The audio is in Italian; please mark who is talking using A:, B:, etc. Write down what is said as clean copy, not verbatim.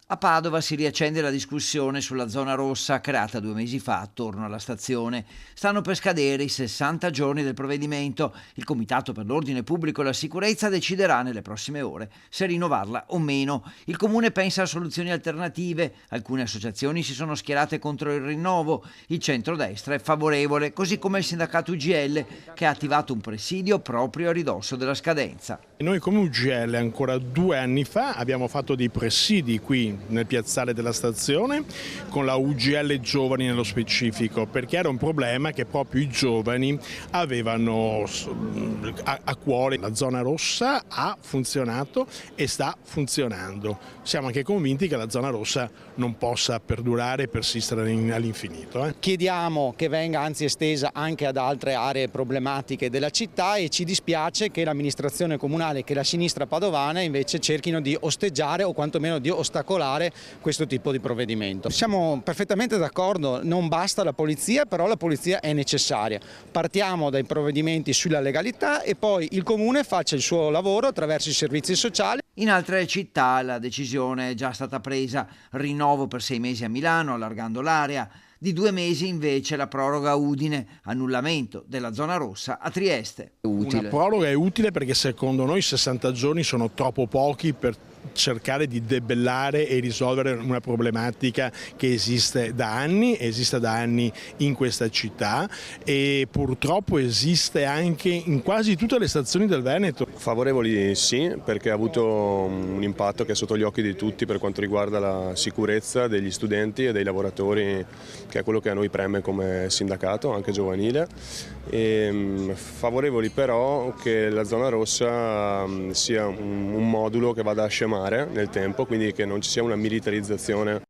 A: A Padova si riaccende la discussione sulla zona rossa creata 2 mesi fa attorno alla stazione. Stanno per scadere i 60 giorni del provvedimento. Il Comitato per l'Ordine Pubblico e la Sicurezza deciderà nelle prossime ore se rinnovarla o meno. Il Comune pensa a soluzioni alternative. Alcune associazioni si sono schierate contro il rinnovo. Il centrodestra è favorevole, così come il sindacato UGL, che ha attivato un presidio proprio a ridosso della scadenza.
B: Noi come UGL ancora 2 anni fa abbiamo fatto dei presidi qui nel piazzale della stazione con la UGL Giovani nello specifico, perché era un problema che proprio i giovani avevano a cuore. La zona rossa ha funzionato e sta funzionando. Siamo anche convinti che la zona rossa non possa perdurare e persistere all'infinito.
C: Chiediamo che venga anzi estesa anche ad altre aree problematiche della città e ci dispiace che l'amministrazione comunale e la sinistra padovana invece cerchino di osteggiare o quantomeno di ostacolare questo tipo di provvedimento. Siamo perfettamente d'accordo, non basta la polizia, però la polizia è necessaria. Partiamo dai provvedimenti sulla legalità e poi il Comune faccia il suo lavoro attraverso i servizi sociali.
A: In altre città la decisione è già stata presa: rinnovo per 6 mesi a Milano, allargando l'area. Di 2 mesi invece la proroga a Udine, annullamento della zona rossa a Trieste.
B: Una proroga è utile perché secondo noi 60 giorni sono troppo pochi per cercare di debellare e risolvere una problematica che esiste da anni in questa città e purtroppo esiste anche in quasi tutte le stazioni del Veneto.
D: Favorevoli sì, perché ha avuto un impatto che è sotto gli occhi di tutti per quanto riguarda la sicurezza degli studenti e dei lavoratori, che è quello che a noi preme come sindacato, anche giovanile. E favorevoli però che la zona rossa sia un modulo che vada a scemare nel tempo, quindi che non ci sia una militarizzazione.